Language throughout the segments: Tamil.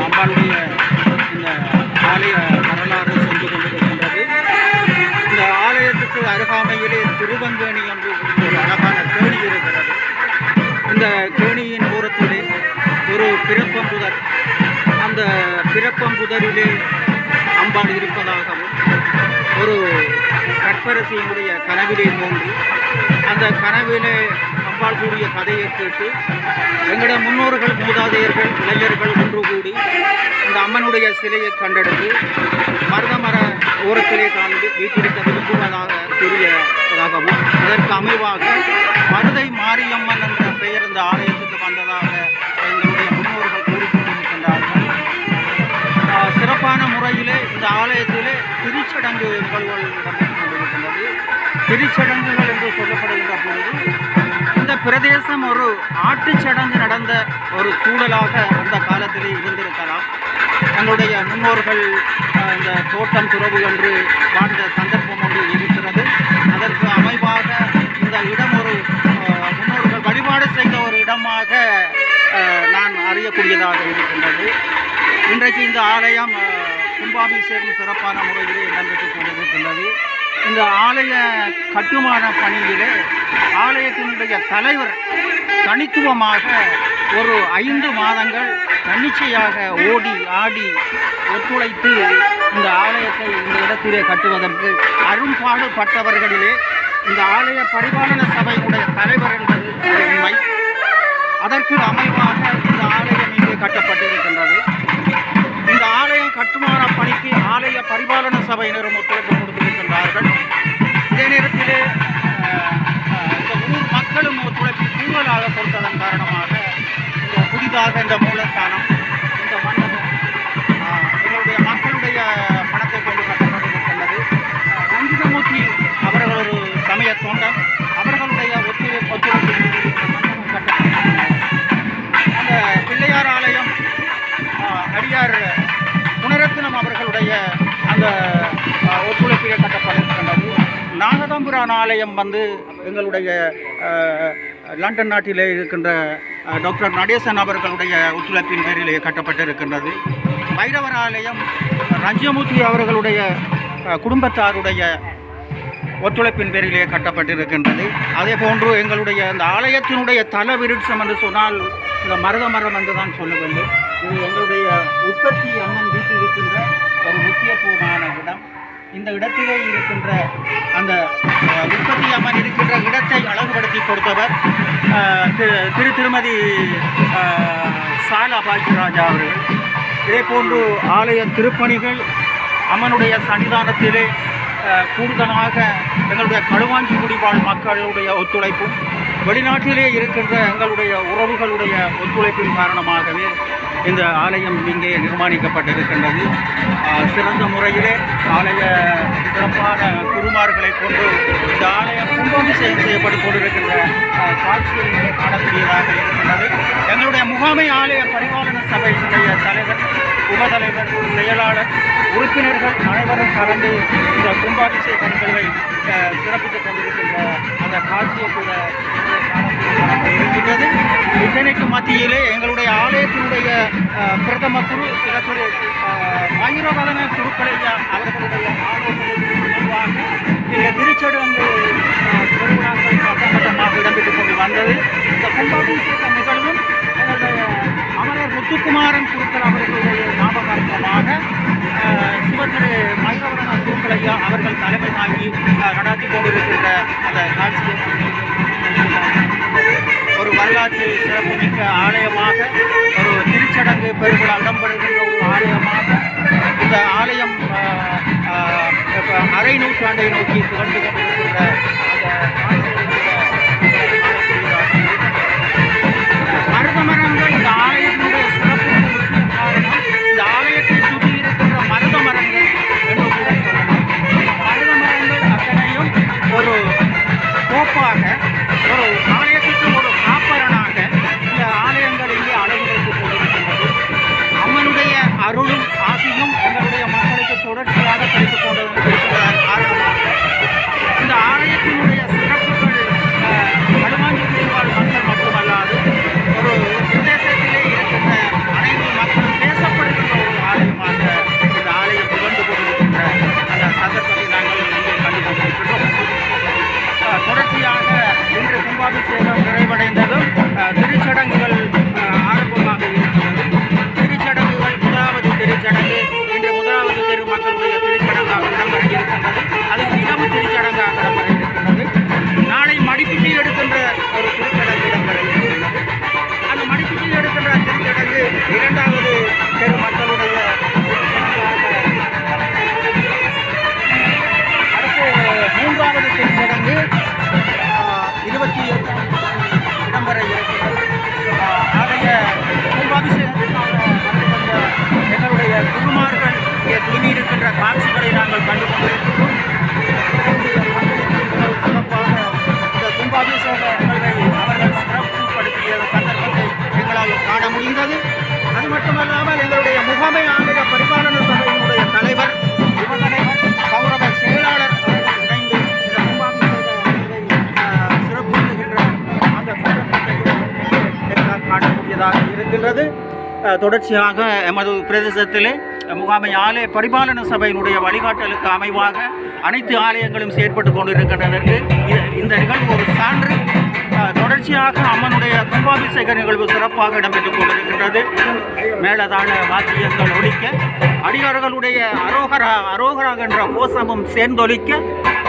அம்பாளுடைய இந்த ஆலய வரலாறு சென்று கொண்டிருக்கின்றது. இந்த ஆலயத்துக்கு அருகாமையிலே திருவங்கேணி என்று ஒரு அழகான கேணி இருக்கிறது. இந்த கேணியின் ஓரத்திலே ஒரு பிறப்பம்புதர், அந்த பிறப்பம்புதரிலே அம்பாள் இருப்பதாகவும் ஒரு கற்பரசியினுடைய கனவிலே தோன்றி அந்த கனவிலே அம்பாள் கூடிய கதையை கேட்டு எங்களோட முன்னோர்கள் மூதாதையர்கள் இளைஞர்கள் ஒன்று கூடி இந்த அம்மனுடைய சிலையை கண்டெடுத்து மருதமர ஓரத்திலே காண்பு வீட்டிற்கு விரும்புவதாக கூறியதாகவும் அதற்கு அமைவாக மருதை மாரியம்மன் என்ற பெயர் இந்த ஆலயத்துக்கு வந்ததாக எங்களுடைய முன்னோர்கள் கூறிக்கொண்டிருக்கின்றார்கள். சிறப்பான முறையிலே இந்த ஆலயத்திலே திருச்சடங்கு நிகழ்வுகள் நடைபெற்றுக் கொண்டிருக்கின்றது. திருச்சடங்குகள் என்று சொல்லப்படுகின்ற பொழுது இந்த பிரதேசம் ஒரு ஆட்டுச்சடங்கு நடந்த ஒரு சூழலாக அந்த காலத்திலே இருந்திருக்கலாம். தங்களுடைய முன்னோர்கள் இந்த தோட்டம் துறவு என்று வாழ்ந்த சந்தர்ப்பம் ஒன்று இருக்கிறது. அதற்கு அமைவாக இந்த இடம் ஒரு முன்னோர்கள் வழிபாடு செய்த ஒரு இடமாக நான் அறியக்கூடியதாக இருக்கின்றது. இன்றைக்கு இந்த ஆலயம் கும்பாபிஷேகம் சிறப்பான முறையிலே இடம்பெற்றுக் கொண்டிருக்கின்றது. இந்த ஆலய கட்டுமான பணியிலே ஆலயத்தினுடைய தலைவர் தனித்துவமாக ஒரு 5 மாதங்கள் தன்னிச்சையாக ஓடி ஆடி ஒத்துழைத்து இந்த ஆலயத்தை இந்த இடத்திலே கட்டுவதற்கு அரும்பாடுபட்டவர்களிலே இந்த ஆலய பரிபாலன சபையினுடைய தலைவர் என்பது உண்மை. அதற்கு அமைவாக இந்த ஆலயம் இங்கே கட்டப்பட்டிருக்கின்றது. இந்த சபையினரும் ஒத்துழைப்பு கொடுத்திருக்கின்றார்கள். இதே நேரத்திலே இந்த ஊர் மக்களும் ஒத்துழைப்பு கூடுதலாக கொடுத்ததன் காரணமாக இந்த புதிதாக இந்த மூலஸ்தானம் இந்த மண்டபம் எங்களுடைய மக்களுடைய பணத்தை கொண்டு கட்டப்பட்டிருக்கின்றது. ரஞ்சிதமூர்த்தி அவர்கள் ஒரு சமய தொண்டன், அவர்களுடைய ஒத்துழைப்பு கட்டப்பட்டிருக்கிறது. அந்த பிள்ளையார் ஆலயம் அடியார் குணரத்னம் அவர்களுடைய அந்த ஒத்துழைப்பிலே கட்டப்பட்டிருக்கின்றது. நாகதம்புரான் ஆலயம் எங்களுடைய லண்டன் நாட்டிலே இருக்கின்ற டாக்டர் நடேசன் அவர்களுடைய ஒத்துழைப்பின் பேரிலே கட்டப்பட்டிருக்கின்றது. பைரவர் ஆலயம் ரஞ்சிதமூர்த்தி அவர்களுடைய குடும்பத்தாருடைய ஒத்துழைப்பின் பேரிலே கட்டப்பட்டிருக்கின்றது. அதே போன்று எங்களுடைய இந்த ஆலயத்தினுடைய தல விருட்சம் என்று சொன்னால் இந்த மருத மரம் என்று தான் சொல்ல வேண்டும். இது எங்களுடைய உற்பத்தி அம்மன் வீட்டில் இருக்கின்ற ஒரு முக்கியத்துவமான இடம். இந்த இடத்திலே இருக்கின்ற அந்த உற்பத்தி அம்மன் இருக்கின்ற இடத்தை அழகுபடுத்தி கொடுத்தவர் திருமதி சாலா பாக்கியராஜா அவர்கள். இதே போன்று ஆலய திருப்பணிகள் அம்மனுடைய சன்னிதானத்திலே கூடுதலாக எங்களுடைய களுவாஞ்சிக்குடி வாழ் மக்களுடைய ஒத்துழைப்பும் வெளிநாட்டிலே இருக்கின்ற எங்களுடைய உறவுகளுடைய ஒத்துழைப்பின் காரணமாகவே இந்த ஆலயம் இங்கே நிர்மாணிக்கப்பட்டிருக்கின்றது. சிறந்த முறையிலே ஆலய சிறப்பான குருமார்களை கொண்டு இந்த ஆலயம் கும்பாபிஷேகம் செய்யப்பட்டு கொண்டிருக்கின்ற காட்சியை இங்கே காணக்கூடியதாக இருக்கின்றது. எங்களுடைய முகாமை ஆலய பரிபாலன சபையினுடைய தலைவர், உபதலைவர், செயலாளர், உறுப்பினர்கள் அனைவரும் கலந்து இந்த கும்பாபிஷேக நிகழ்வை சிறப்பித்துக் கொண்டிருக்கின்ற அந்த காட்சியை கூட இருக்கின்றது. இத்தனைக்கு மத்தியிலே எங்களுடைய ஆலயத்தினுடைய பிரதம குரு சிறப்பு ஆயிரவதன குருக்களையா அவர்களுடைய ஆலோசனையாக இந்த திருச்சடங்கு திருவிழாக்கள் கட்டமாக இடம்பெற்றுக் கொண்டு வந்தது. இந்த கும்பாபிஷேக நிகழ்வும் அமரர் முத்துக்குமாரன் குருக்கள் அவர்களுடைய ஞாபகார்த்தமாக சிவத்திரு மயிரவதன குருக்களையா அவர்கள் தலைமை தாங்கி நடத்தி கொண்டிருக்கின்ற அந்த காட்சியை ஒரு வரலாற்று சிறப்புமிக்க ஆலயமாக, ஒரு திருச்சடங்கு பெருவிழா இடம்பெறுகின்ற ஒரு ஆலயமாக இந்த ஆலயம் அரை நூற்றாண்டை நோக்கி திகழ்ந்து கொண்டிருக்கின்ற அந்த மருதமரங்கள் இந்த ஆலயத்தினுடைய சிறப்புக்கு முக்கிய காரணம் இந்த ஆலயத்தை சுற்றி இருக்கின்ற மருத மரங்கள் என்று கூட சொல்லலாம். மருத மரங்கள் அத்தனையும் ஒரு கோப்பாக, ஒரு ஆலயத்துக்கு ஒரு காப்பரனாக இந்த ஆலயங்கள் இங்கே அழகுபடுத்திக் கொண்டிருக்கின்றது. அம்மனுடைய அருளும் ஆசையும் எங்களுடைய மக்களுக்கு தொடர்ச்சியாக கிடைத்துக் கொண்டிருப்பதன் காரணமாக இந்த ஆலயத்தினுடைய சிறப்புகள் களுவாஞ்சிக்குடி வாழ் மக்கள் மட்டுமல்லாது ஒரு பிரதேசத்திலே இருக்கின்ற அனைத்து மக்களும் பேசப்படுகின்ற ஒரு ஆலயமாக இந்த ஆலயம் புகழ்ந்து கொண்டிருக்கின்ற அந்த சந்தர்ப்பத்தை நாங்கள் இங்கே கண்டு கொண்டிருக்கின்றோம். தொடர்ச்சியாக இன்று கும்பாபிஷேகம் நிறைவடைந்ததும் திருச்சடங்குகள் ஆரம்பமாக இருக்கிறது. திருச்சடங்குகள் முதலாவது திருச்சடங்கு இன்று முதலாவது மக்களுடைய திருச்சடங்காக இடம்பெற இருக்கின்றது. அது இரவு திருச்சடங்காக இடம்பெற இருக்கின்றது. நாளை மடிப்பிச்சை எடுக்கின்ற ஒரு திருச்சடங்கு இடம்பெற இருக்கின்றது. அந்த மடிப்பிச்சை எடுக்கின்ற திருச்சடங்கு இரண்டாவது மக்களுடைய அடுத்து மூன்றாவது திருச்சடங்கு 28 இடம்பெற இருக்கிறது. ஆலய கும்பாபிஷேகத்திற்காக எங்களுடைய குருமார்கள் இங்கே துணியிருக்கின்ற காட்சிகளை நாங்கள் கண்டு கொண்டிருக்கிறோம். சிறப்பாக இந்த கும்பாபிஷேக நிகழ்வை அவர்கள் சிறப்புப்படுத்திய சந்தர்ப்பத்தை எங்களால் காண முடிந்தது. அது மட்டுமல்லாமல் எங்களுடைய முகாமை ஆலய பரிபாலன சபையினுடைய தலைவர், உபதலைவர், கௌரவ செயலாளர் அவர்கள் இணைந்து இந்த கும்பாபிஷேக சிறப்புகின்ற அந்த சந்தர்ப்பத்தை எங்களால் காணக்கூடியதாக இருக்கின்றது. தொடர்ச்சியாக எமது பிரதேசத்திலே முகாமை ஆலய பரிபாலன சபையினுடைய வழிகாட்டலுக்கு அமைவாக அனைத்து ஆலயங்களும் செயற்பட்டு கொண்டிருக்கின்றதற்கு இந்த நிகழ்வு ஒரு சான்று. தொடர்ச்சியாக அம்மனுடைய கும்பாபிஷேக நிகழ்வு சிறப்பாக இடம்பெற்றுக் கொண்டிருக்கின்றது. மேலதான வாத்தியங்கள் ஒலிக்க, அடியார்களுடைய அரோகரா என்ற கோஷமும் சேர்ந்தொலிக்க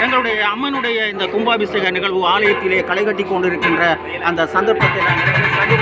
எங்களுடைய அம்மனுடைய இந்த கும்பாபிஷேக நிகழ்வு ஆலயத்திலே களை கட்டி கொண்டிருக்கின்ற அந்த சந்தர்ப்பத்தை நாங்கள் கண்டு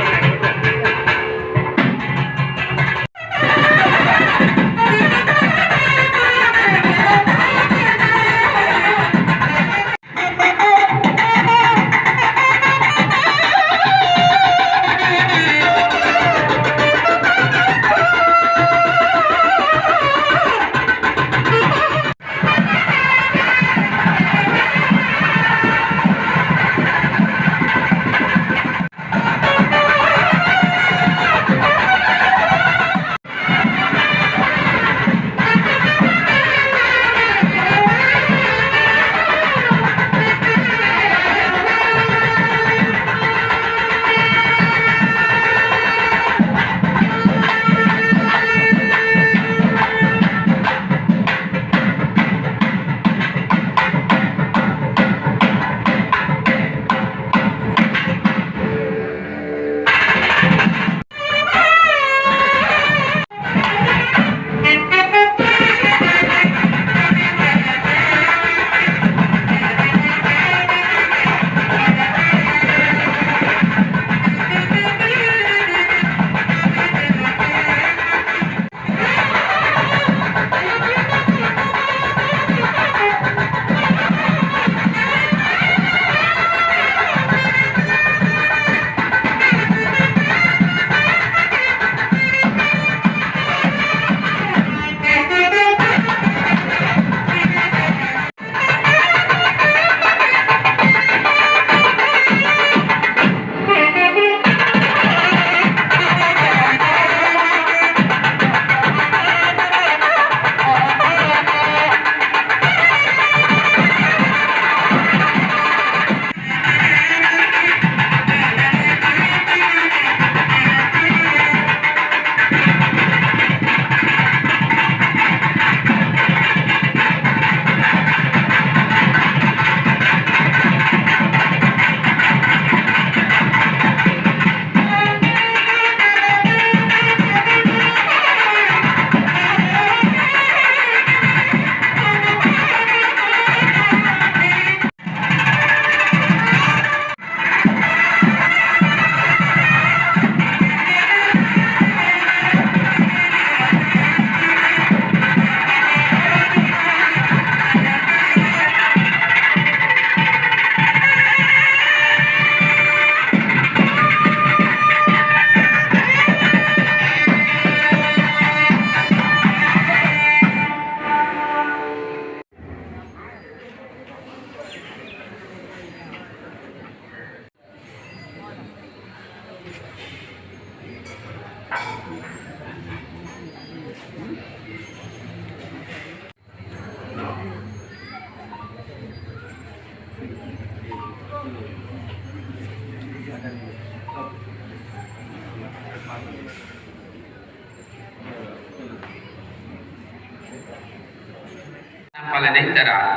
பலனை தரார்.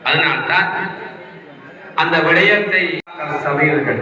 அதனால்தான் அந்த விடயத்தை சபையர்கள்